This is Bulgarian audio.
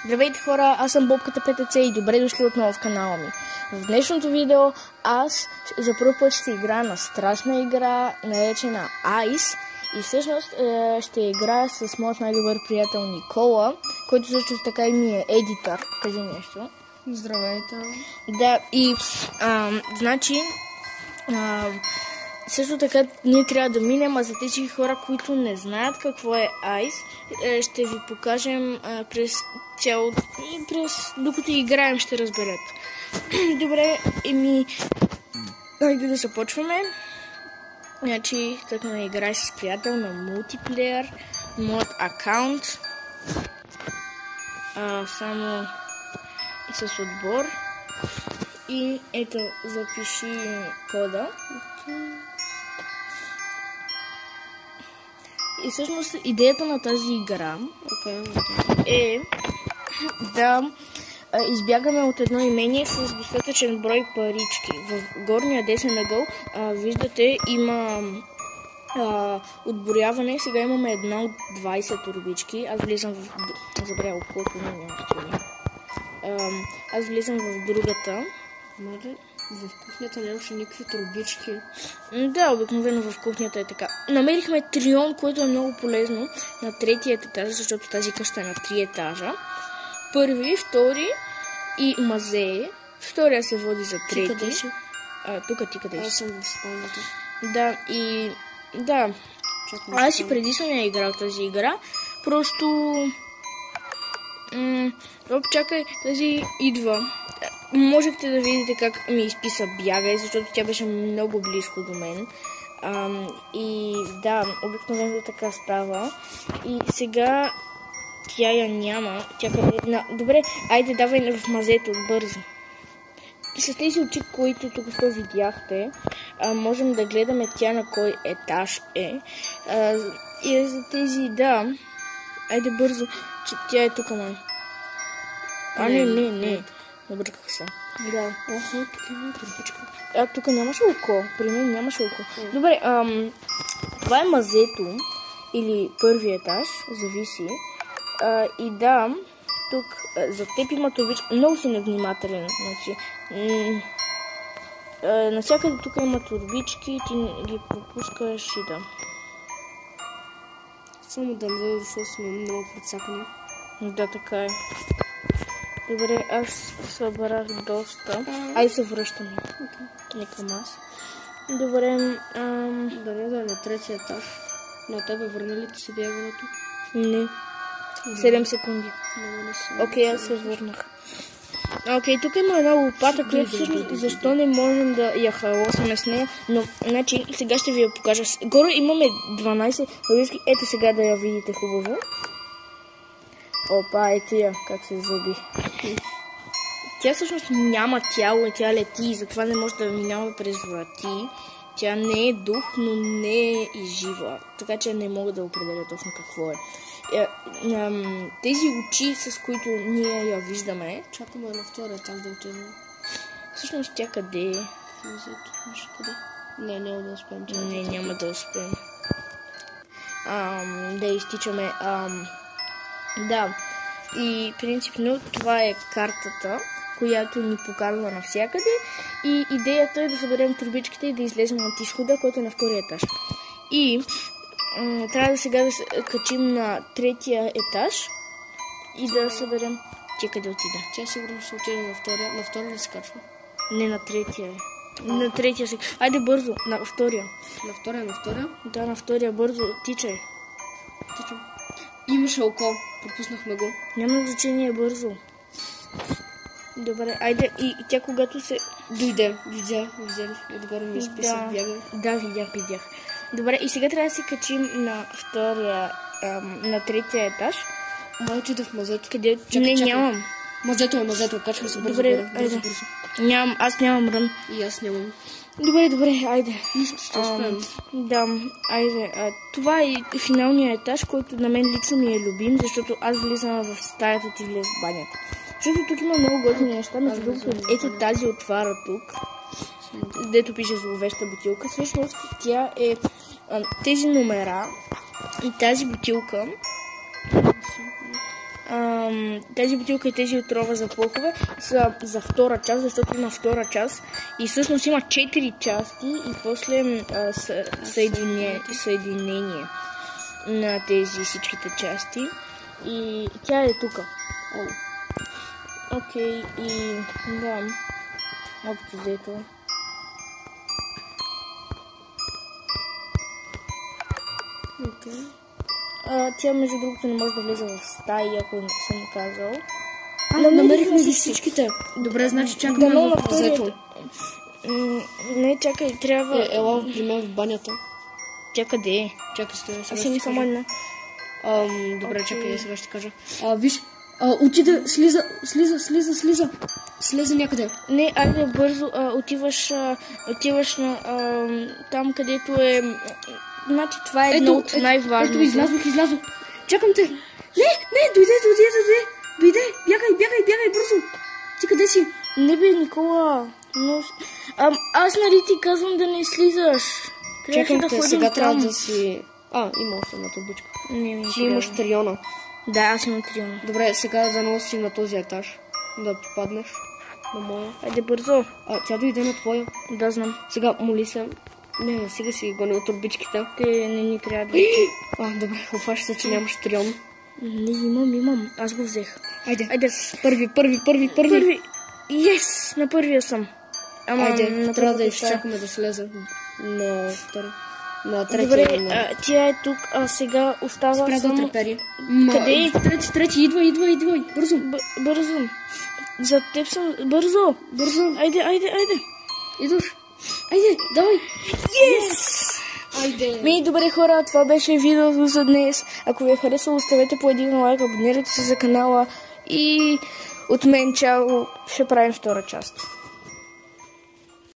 Здравейте хора, аз съм Бобката ПТЦ и добре дошли отново в канала ми. В днешното видео аз за първ път ще играя на страшна игра, наречена Ice. И всъщност ще играя с моят най-добър приятел Никола, който също така и ми е едитър. Кажи нещо. Здравейте. Да, и значи също така ние трябва да минем, а за тези хора, които не знаят какво е Ice, ще ви покажем докато играем, ще разберете. Добре, хайде да започваме. Значи, тъкна играй с приятел на мултиплеер, моят акаунт, само с отбор. И ето, запиши кода. И всъщност идеята на тази игра е да избягаме от едно имение с достатъчен брой парички. В горния десен ъгъл виждате има отборяване. Сега имаме една от 20 турбички. Аз влизам в... Забравя колко няма значение. Аз влизам в другата. В кухнята нямаше никакви турбички. Да, обикновено в кухнята е така. Намерихме трион, което е много полезно на третия етаж, защото тази къща е на 3 етажа. Първи, втори и мазе. Втория се води за трети. Ти къде си? Тук ти къде си? Аз съм в спалнята. Да, и... Да. Аз и преди съм я играл тази игра. Просто... чакай, тази идва. Можехте да видите как ми изписа бягай, защото тя беше много близко до мен. И да, обикновено така става. И сега тя я няма. Тя къде... Добре, айде давай в мазето бързо. С тези очи, които тук що видяхте, можем да гледаме тя на кой етаж е. И за тези, да. Айде бързо, че тя е тук май. Не. Набърках се. Да. Охо, тук има турбичка. Тук нямаше око. При мен нямаше око. Добре, това е мазето. Или първи етаж. Зависи. И да, тук за теб има турбичка. Много си невнимателен. Значи, навсякъде тук има турбички. Ти ги пропускаш и да. Само да не защото сме много прецакани. Да, така е. Добре, аз събрах доста. Ай се връщаме. Не към аз. Добре, да е на третия етаж. На тебе върна ли ти си бягането? Не. 7 секунди. Окей, аз се върнах. Окей, тук има една лопата, която всъщност защо не можем да я халосаме с нея, но значи сега ще ви я покажа. Горе имаме 12 турбички. Ето сега да я видите хубаво. Опа, ето я, как се заби. Тя всъщност няма тяло и тя лети, затова не може да минава през врати. Тя не е дух, но не е и жива. Така че не мога да определя точно какво е. Тези очи, с които ние я виждаме... Чакаме на втория етаж да отидем. Всъщност тя къде е? Къде? Не, няма да успеем. Не, няма да успеем. Да изтичаме... Да, и принципно това е картата, която ни показва навсякъде. И идеята е да съберем турбичките и да излезем от изхода, който е на втория етаж. И трябва да сега да се качим на третия етаж и да съберем... Тя къде отида? Тя сигурно ще отиде на втория. На втория ли се качва? Не, на третия е. На третия се... Айде бързо, на втория. На втория? Да, на втория, бързо, тичай. Тичам. Имаше око, пропуснахме го. Няма значение, бързо. Добре, айде, и тя когато се... Дойде, видя ли? Отгоре ми изписа бяга. Да, видях. Добре, и сега трябва да се качим на втория, на третия етаж. Малко да в мазето. Къде? Чакай. Нямам. Мазето, качвам се бързо. Добре, айде. Аз нямам рън. И аз нямам. Добре, айде. Нищо ще успеем. Да, айде. Това е финалният етаж, който на мен лично ми е любим, защото аз влизам в стаята, ти влез в банята. Защото тук има много готини неща, между другото, ето тази отвара тук, дето пише зловеща бутилка. Всъщност тя е тези номера и тази бутилка Тази бутилка и тези отрова за плъхове са за втора част, защото има втора част и всъщност има 4 части и после съединение на тези всичките части и тя е тук. Окей, и да, общо взето. Тя, между другото, не може да влезе в стаи, ако не съм казал. Намерихме ги всичките. Добре, значи чакаме в взето. Не, чакай, трябва... Ела при мен в банята. Тя къде е? Чакай, стой, сега Аз имам само една. Добре, чакай, сега ще ти кажа. Виж, отиде, слиза някъде. Не, айде бързо, отиваш на там, където е... Значи това е едно от най-важното. Ето, излязох. Чакам те. Не, дойде. Бягай, бързо. Ти къде си? Не бе, Никола. Но... аз нали ти казвам да не слизаш. Чакам те, сега трябва да си... има още една турбичка. Ти имаш триона. Да, аз имам триона. Добре, сега да носи на този етаж. Да попаднеш на моя. Айде бързо. Тя дойде на твоя. Да, знам. Сега моли се. Не, сега си гоня от турбичките. Те не ни трябва да... Добре, опаш се, че нямаш трион. Не, имам. Аз го взех. Айде. Първи. Yes! На първия съм. Айде, трябва да изчакаме да слезе на втори. На третия. Добре, тя е тук, а сега остава само... Спря да трепери. Къде е? Трети, идвай. Бързо. За теб съм... Бързо. Айде. Идваш. Айде, давай. Yes! Айде. Добре хора, това беше видеото за днес. Ако ви е харесало, оставете по един лайк, абонирайте се за канала и от мен чао, ще правим втора част.